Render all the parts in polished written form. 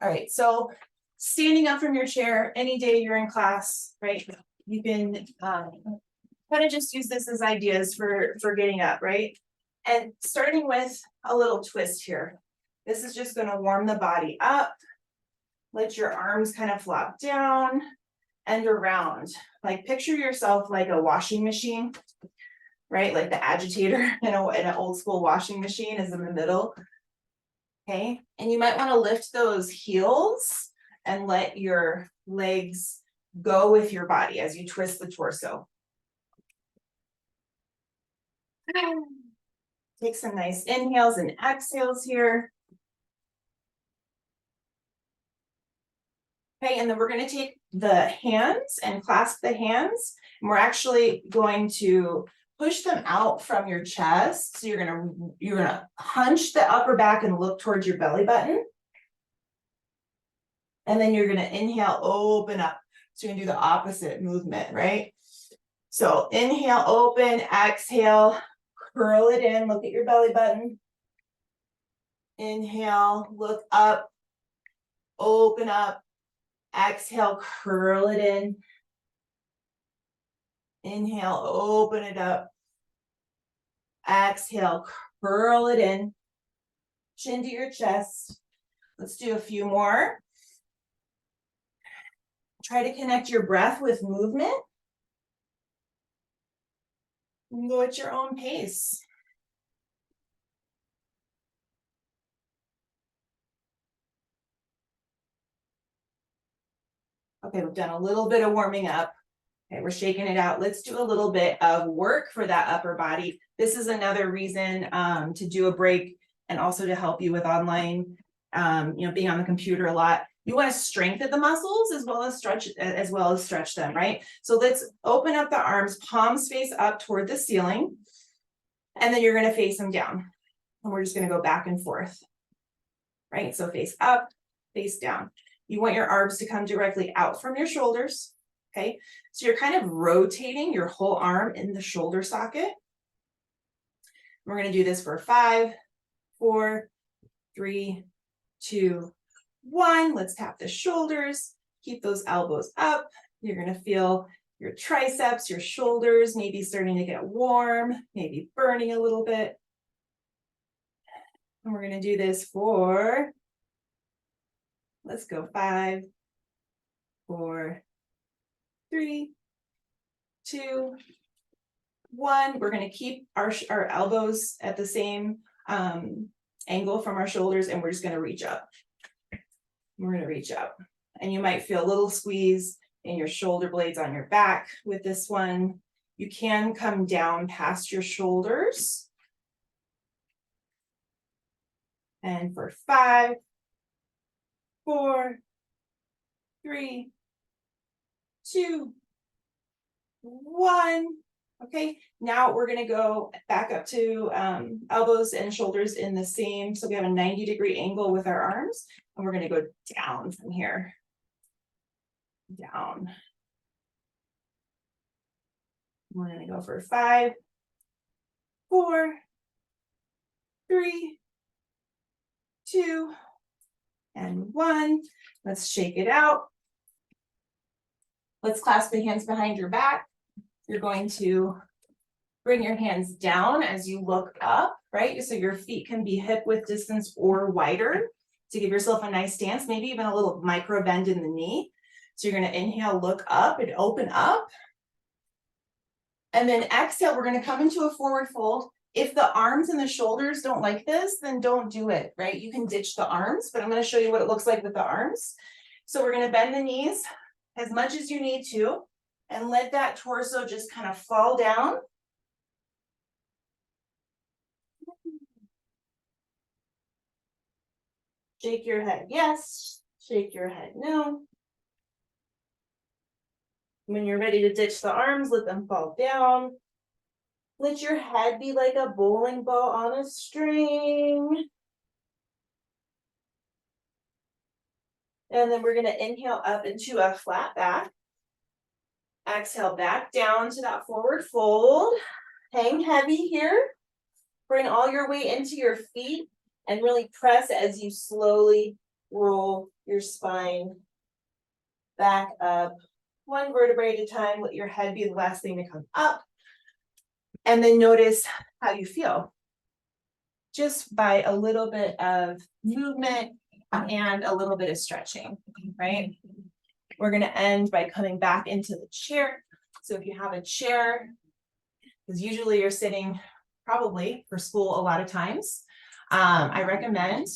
All right, so standing up from your chair any day you're in class, right? You can kind of just use this as ideas for getting up, right? And starting with a little twist here. This is just going to warm the body up. Let your arms kind of flop down and around. Like picture yourself like a washing machine, right? Like the agitator in an old school washing machine is in the middle. Okay, and you might want to lift those heels and let your legs go with your body as you twist the torso. Take some nice inhales and exhales here. Okay, and then we're going to take the hands and clasp the hands, and we're actually going to push them out from your chest. So you're gonna hunch the upper back and look towards your belly button. And then you're gonna inhale, open up. So you're gonna do the opposite movement, right? So inhale, open, exhale, curl it in, look at your belly button. Inhale, look up, open up, exhale, curl it in. Inhale, open it up. Exhale, curl it in. Chin to your chest. Let's do a few more. Try to connect your breath with movement. You can go at your own pace. Okay, we've done a little bit of warming up. Okay, we're shaking it out. Let's do a little bit of work for that upper body. This is another reason to do a break and also to help you with online, being on the computer a lot. You want to strengthen the muscles as well as stretch them, right? So let's open up the arms, palms face up toward the ceiling, and then you're going to face them down. And we're just going to go back and forth, right? So face up, face down. You want your arms to come directly out from your shoulders. Okay, so you're kind of rotating your whole arm in the shoulder socket. We're going to do this for 5, 4, 3, 2, 1. Let's tap the shoulders. Keep those elbows up. You're going to feel your triceps, your shoulders, maybe starting to get warm, maybe burning a little bit. And we're going to do this for, let's go 5, 4, 3, 2, 1. We're going to keep our elbows at the same angle from our shoulders, and we're just going to reach up. We're going to reach up. And you might feel a little squeeze in your shoulder blades on your back with this one. You can come down past your shoulders. And for 5, 4, 3, 2, 1. Okay, now we're going to go back up to elbows and shoulders in the same. So we have a 90-degree angle with our arms, and we're going to go down from here. Down. We're going to go for 5, 4, 3, 2, and 1. Let's shake it out. Let's clasp the hands behind your back. You're going to bring your hands down as you look up, right? So your feet can be hip width distance or wider to give yourself a nice stance, maybe even a little micro bend in the knee. So you're going to inhale, look up and open up. And then exhale, we're going to come into a forward fold. If the arms and the shoulders don't like this, then don't do it, right? You can ditch the arms, but I'm going to show you what it looks like with the arms. So we're going to bend the knees as much as you need to, and let that torso just kind of fall down. Shake your head, yes. Shake your head, no. When you're ready to ditch the arms, let them fall down. Let your head be like a bowling ball on a string. And then we're going to inhale up into a flat back. Exhale back down to that forward fold. Hang heavy here. Bring all your weight into your feet and really press as you slowly roll your spine back up, one vertebrae at a time. Let your head be the last thing to come up. And then notice how you feel. Just by a little bit of movement and a little bit of stretching, right? We're going to end by coming back into the chair. So if you have a chair, because usually you're sitting probably for school a lot of times, I recommend,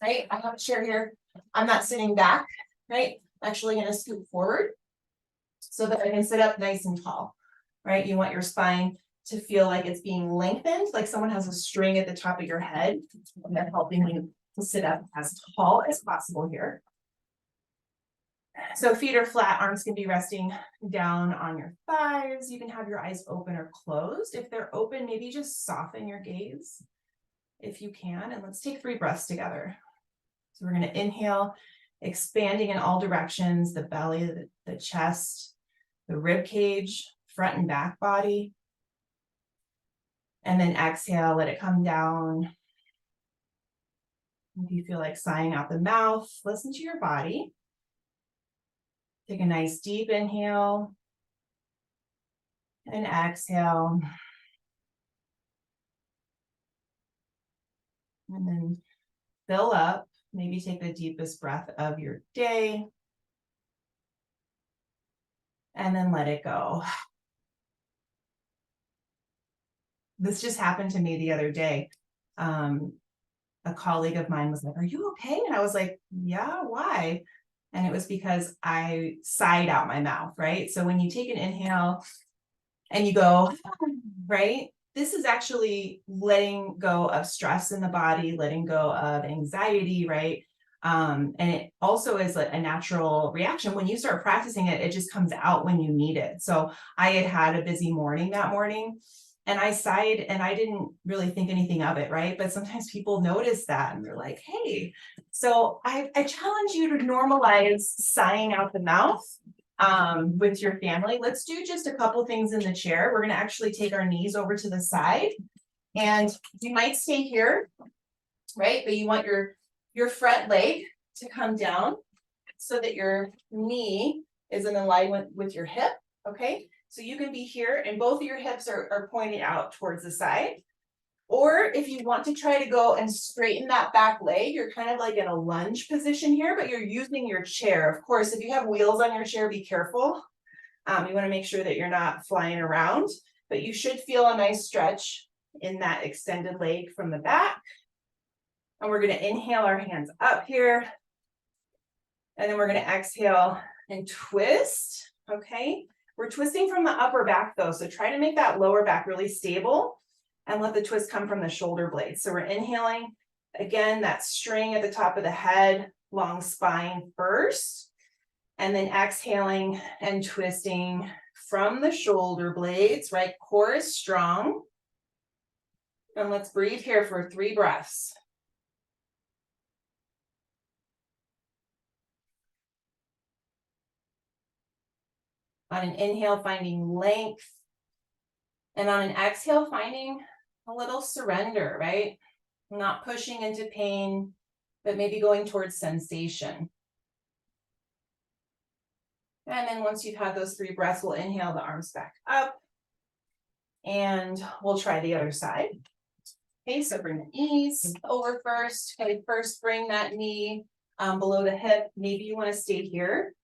right? I have a chair here. I'm not sitting back, right? I'm actually going to scoot forward so that I can sit up nice and tall, right? You want your spine to feel like it's being lengthened, like someone has a string at the top of your head, and they're helping you to sit up as tall as possible here. So feet are flat, arms can be resting down on your thighs. You can have your eyes open or closed. If they're open, maybe just soften your gaze if you can. And let's take 3 breaths together. So we're going to inhale, expanding in all directions, the belly, the chest, the rib cage, front and back body. And then exhale, let it come down. If you feel like sighing out the mouth, listen to your body. Take a nice deep inhale and exhale. And then fill up. Maybe take the deepest breath of your day. And then let it go. This just happened to me the other day. A colleague of mine was like, "Are you okay?" And I was like, "Yeah, why?" And it was because I sighed out my mouth, right? So when you take an inhale and you go, right? This is actually letting go of stress in the body, letting go of anxiety, right? And it also is a natural reaction. When you start practicing it, it just comes out when you need it. So I had a busy morning that morning, and I sighed and I didn't really think anything of it, right? But sometimes people notice that and they're like, "Hey." So I challenge you to normalize sighing out the mouth with your family. Let's do just a couple things in the chair. We're going to actually take our knees over to the side, and you might stay here, right? But you want your front leg to come down so that your knee is in alignment with your hip, okay? So you can be here and both of your hips are pointed out towards the side. Or if you want to try to go and straighten that back leg, you're kind of like in a lunge position here, but you're using your chair. Of course, if you have wheels on your chair, be careful. You want to make sure that you're not flying around, but you should feel a nice stretch in that extended leg from the back. And we're going to inhale our hands up here. And then we're going to exhale and twist, okay? We're twisting from the upper back though, so try to make that lower back really stable and let the twist come from the shoulder blades. So we're inhaling, again, that string at the top of the head, long spine first, and then exhaling and twisting from the shoulder blades, right? Core is strong. And let's breathe here for 3 breaths. On an inhale, finding length. And on an exhale, finding a little surrender, right? Not pushing into pain, but maybe going towards sensation. And then once you've had those 3 breaths, we'll inhale the arms back up. And we'll try the other side. Okay, so bring the knees over first. Okay, first bring that knee below the hip. Maybe you want to stay here.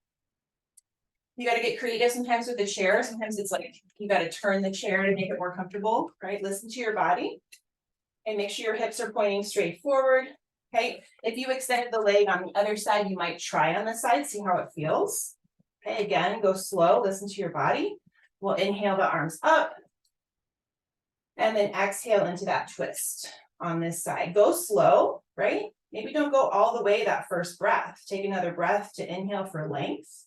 You got to get creative sometimes with the chair. Sometimes it's like you got to turn the chair to make it more comfortable, right? Listen to your body and make sure your hips are pointing straight forward. Okay, if you extended the leg on the other side, you might try on the side, see how it feels. Okay, again, go slow, listen to your body. We'll inhale the arms up and then exhale into that twist on this side. Go slow, right? Maybe don't go all the way that first breath. Take another breath to inhale for length.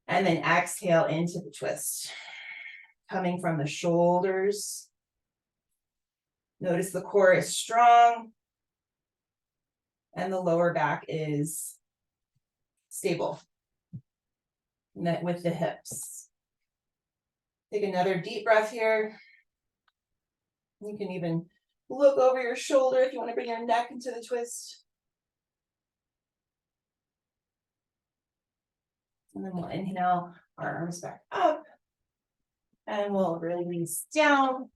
And then exhale into the twist. Coming from the shoulders. Notice the core is strong. And the lower back is stable. With the hips. Take another deep breath here. You can even look over your shoulder if you want to bring your neck into the twist. And then we'll inhale our arms back up. And we'll release down.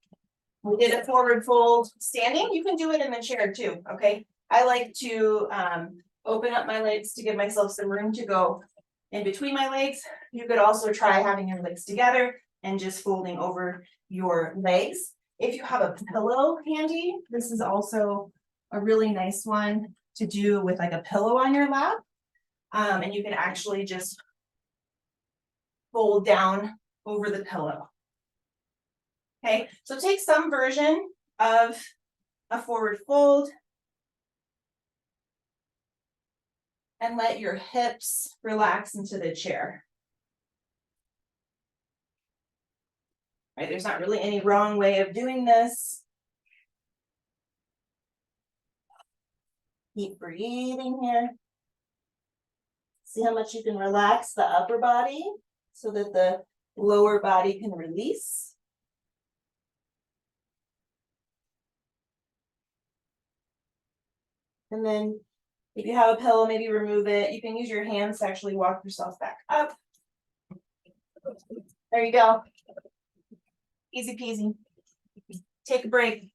We did a forward fold standing. You can do it in the chair too, okay? I like to open up my legs to give myself some room to go in between my legs. You could also try having your legs together and just folding over your legs. If you have a pillow handy, this is also a really nice one to do with like a pillow on your lap. And you can actually just fold down over the pillow. Okay, so take some version of a forward fold and let your hips relax into the chair. Right, there's not really any wrong way of doing this. Keep breathing here. See how much you can relax the upper body so that the lower body can release. And then if you have a pillow, maybe remove it. You can use your hands to actually walk yourself back up. There you go. Easy peasy. Take a break.